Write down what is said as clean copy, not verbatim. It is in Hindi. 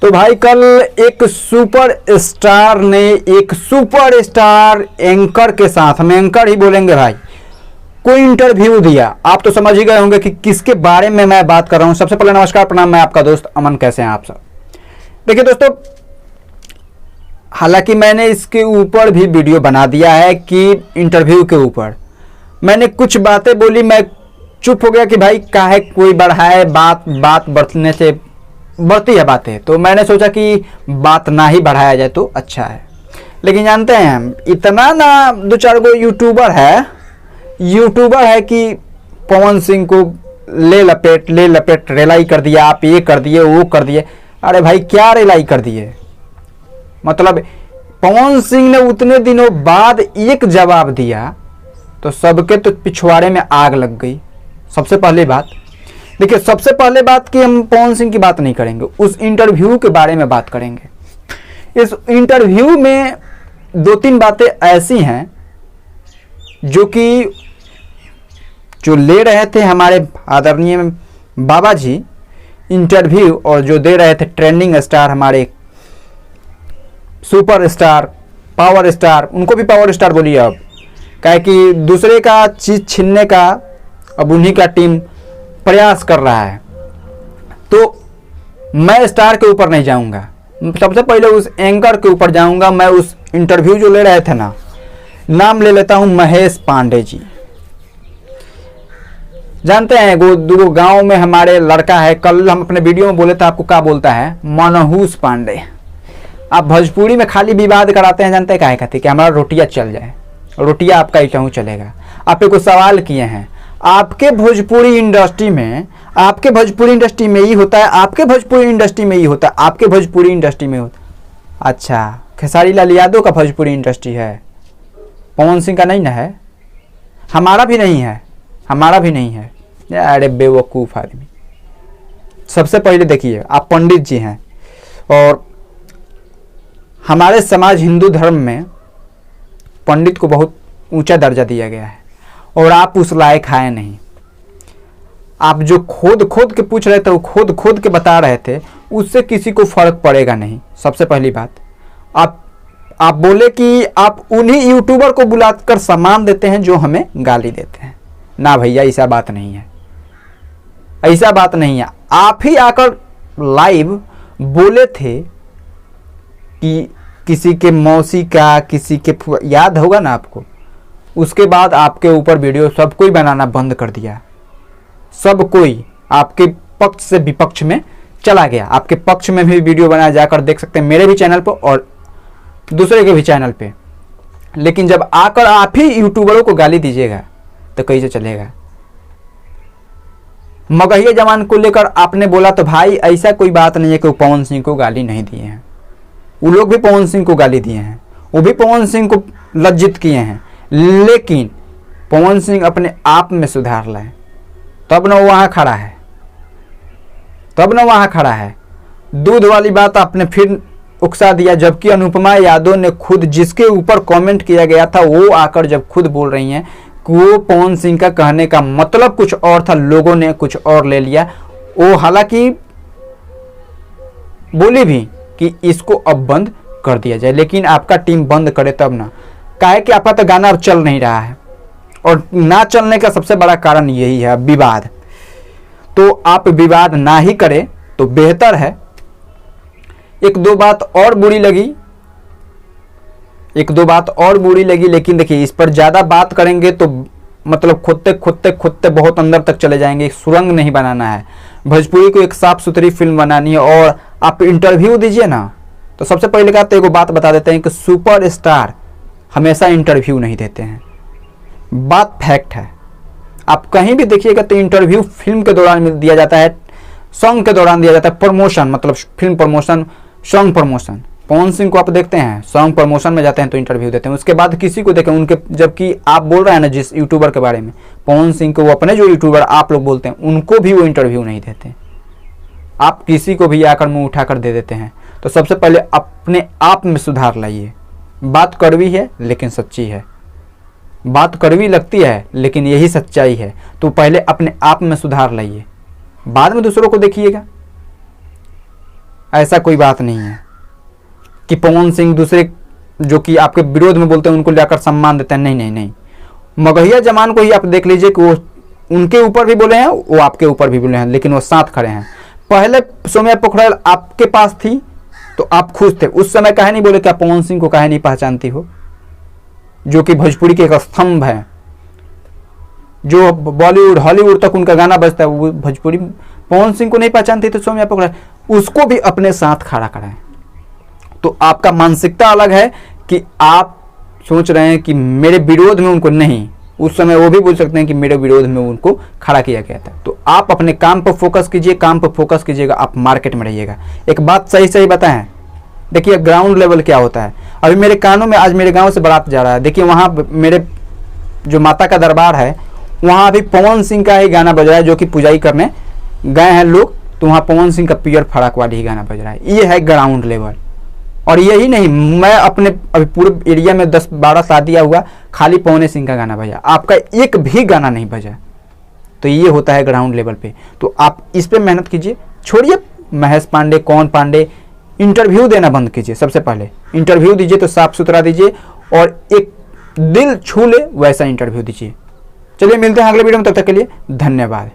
तो भाई कल एक सुपर स्टार ने एक सुपर स्टार एंकर के साथ, हम एंकर ही बोलेंगे भाई, कोई इंटरव्यू दिया। आप तो समझ ही गए होंगे कि किसके बारे में मैं बात कर रहा हूं। सबसे पहले नमस्कार प्रणाम, मैं आपका दोस्त अमन। कैसे हैं आप सब? देखिए दोस्तों, हालांकि मैंने इसके ऊपर भी वीडियो बना दिया है कि इंटरव्यू के ऊपर मैंने कुछ बातें बोली, मैं चुप हो गया कि भाई काहे कोई बढ़ाए, बात बढ़ने से बढ़ती है बातें, तो मैंने सोचा कि बात ना ही बढ़ाया जाए तो अच्छा है। लेकिन जानते हैं इतना ना दो चार गो यूट्यूबर है कि पवन सिंह को ले लपेट रेलाई कर दिया, आप ये कर दिए वो कर दिए। अरे भाई क्या रेलाई कर दिए? मतलब पवन सिंह ने उतने दिनों बाद एक जवाब दिया तो सबके तो पिछवाड़े में आग लग गई। सबसे पहली बात देखिए, सबसे पहले बात कि हम पवन सिंह की बात नहीं करेंगे, उस इंटरव्यू के बारे में बात करेंगे। इस इंटरव्यू में दो तीन बातें ऐसी हैं जो ले रहे थे हमारे आदरणीय बाबा जी इंटरव्यू, और जो दे रहे थे ट्रेंडिंग स्टार, हमारे सुपर स्टार, पावर स्टार, उनको भी पावर स्टार बोलिए अब, क्या कि दूसरे का चीज छीनने का अब उन्हीं का टीम प्रयास कर रहा है। तो मैं स्टार के ऊपर नहीं जाऊंगा, सबसे पहले उस एंकर के ऊपर जाऊंगा। मैं उस इंटरव्यू जो ले रहे थे ना, नाम ले लेता हूं महेश पांडे जी। जानते हैं वो दो गांव में हमारे लड़का है, कल हम अपने वीडियो में बोले थे, आपको क्या बोलता है, मनहूस पांडे। आप भोजपुरी में खाली विवाद कराते हैं, जानते हैं काहे खातिर? कि हमारा रोटियां चल जाए, रोटियां आपका ही कहूँ चलेगा। आप एक सवाल किए हैं, आपके भोजपुरी इंडस्ट्री में यही होता है, आपके भोजपुरी इंडस्ट्री में ही होता है, आपके भोजपुरी इंडस्ट्री में होता। अच्छा, खेसारी लाल यादव का भोजपुरी इंडस्ट्री है, पवन सिंह का नहीं ना है, हमारा भी नहीं है। अरे बेवकूफ़ आदमी। सबसे पहले देखिए, आप पंडित जी हैं और हमारे समाज हिंदू धर्म में पंडित को बहुत ऊंचा दर्जा दिया गया है, और आप उस लायक आए नहीं। आप जो खोद के पूछ रहे थे, वो खोद के बता रहे थे, उससे किसी को फर्क पड़ेगा नहीं। सबसे पहली बात, आप बोले कि आप उन्हीं यूट्यूबर को बुलाकर सम्मान देते हैं जो हमें गाली देते हैं। ना भैया, ऐसा बात नहीं है। आप ही आकर लाइव बोले थे कि किसी के मौसी का, किसी के, याद होगा ना आपको। उसके बाद आपके ऊपर वीडियो सब कोई बनाना बंद कर दिया। सब कोई आपके पक्ष से विपक्ष में चला गया। आपके पक्ष में भी वीडियो बनाया, जाकर देख सकते हैं मेरे भी चैनल पर और दूसरे के भी चैनल पे। लेकिन जब आकर आप ही यूट्यूबरों को गाली दीजिएगा तो कैसे चलेगा? मगहिया जवान को लेकर आपने बोला, तो भाई ऐसा कोई बात नहीं है कि वो पवन सिंह को गाली नहीं दिए हैं। वो लोग भी पवन सिंह को गाली दिए हैं, वो भी पवन सिंह को लज्जित किए हैं, लेकिन पवन सिंह अपने आप में सुधार लाए, तब न वहां खड़ा है। दूध वाली बात आपने फिर उकसा दिया, जबकि अनुपमा यादव ने खुद, जिसके ऊपर कमेंट किया गया था, वो आकर जब खुद बोल रही हैं कि वो पवन सिंह का कहने का मतलब कुछ और था, लोगों ने कुछ और ले लिया। वो हालांकि बोली भी कि इसको अब बंद कर दिया जाए, लेकिन आपका टीम बंद करे तब ना। काहे कि आपका तो गाना अब चल नहीं रहा है, और ना चलने का सबसे बड़ा कारण यही है, विवाद। तो आप विवाद ना ही करें तो बेहतर है। एक दो बात और बुरी लगी, लेकिन देखिए, इस पर ज़्यादा बात करेंगे तो मतलब खुदते बहुत अंदर तक चले जाएंगे। सुरंग नहीं बनाना है, भोजपुरी को एक साफ सुथरी फिल्म बनानी है। और आप इंटरव्यू दीजिए ना, तो सबसे पहले का तो एक बात बता देते हैं कि सुपर स्टार हमेशा इंटरव्यू नहीं देते हैं। बात फैक्ट है। आप कहीं भी देखिएगा तो इंटरव्यू फिल्म के दौरान दिया जाता है, सॉन्ग के दौरान दिया जाता है, प्रमोशन, मतलब film promotion, song promotion. Pawan Singh को आप देखते हैं सॉन्ग प्रमोशन में जाते हैं तो इंटरव्यू देते हैं, उसके बाद किसी को देखें उनके, जबकि आप बोल रहे हैं ना जिस यूट्यूबर के बारे में, पवन सिंह को, वो अपने जो यूट्यूबर आप लोग बोलते हैं उनको भी वो इंटरव्यू नहीं देते। आप किसी को भी आकर मुंह उठाकर दे देते हैं। तो सबसे पहले अपने आप में सुधार लाइए। बात कड़वी है लेकिन सच्ची है, बात कड़वी लगती है लेकिन यही सच्चाई है। तो पहले अपने आप में सुधार लाइए, बाद में दूसरों को देखिएगा। ऐसा कोई बात नहीं है कि पवन सिंह दूसरे जो कि आपके विरोध में बोलते हैं उनको लेकर सम्मान देते हैं। नहीं नहीं नहीं, मगहिया जमान को ही आप देख लीजिए कि वो उनके ऊपर भी बोले हैं, वो आपके ऊपर भी बोले हैं, लेकिन वो साथ खड़े हैं। पहले सौम्या पोखरल आपके पास थी तो आप खुश थे, उस समय काहे नहीं बोले कि आप पवन सिंह को काहे नहीं पहचानती हो, जो कि भोजपुरी के एक स्तंभ है, जो बॉलीवुड हॉलीवुड तक उनका गाना बजता है, वो भोजपुरी पवन सिंह को नहीं पहचानती तो सौम्या पोखरल उसको भी अपने साथ खड़ा कराएं। तो आपका मानसिकता अलग है कि आप सोच रहे हैं कि मेरे विरोध में उनको नहीं, उस समय वो भी बोल सकते हैं कि मेरे विरोध में उनको खड़ा किया गया था। तो आप अपने काम पर फोकस कीजिए, काम पर फोकस कीजिएगा, आप मार्केट में रहिएगा। एक बात सही सही बताएं, देखिए ग्राउंड लेवल क्या होता है। अभी मेरे कानों में आज मेरे गांव से बारात जा रहा है, देखिए वहाँ मेरे जो माता का दरबार है वहाँ अभी पवन सिंह का ही गाना बज रहा है, जो कि पुजाई करने गए हैं लोग, तो वहाँ पवन सिंह का पियर फराक वाली ही गाना बज रहा है। ये है ग्राउंड लेवल। और यही नहीं, मैं अपने अभी पूरे एरिया में 10-12 शादियाँ हुआ, खाली पवन सिंह का गाना बजा, आपका एक भी गाना नहीं बजा। तो ये होता है ग्राउंड लेवल पे। तो आप इस पे मेहनत कीजिए, छोड़िए महेश पांडे कौन पांडे, इंटरव्यू देना बंद कीजिए। सबसे पहले इंटरव्यू दीजिए तो साफ सुथरा दीजिए और एक दिल छू ले वैसा इंटरव्यू दीजिए। चलिए मिलते हैं अगले वीडियो में, तब तक के लिए धन्यवाद।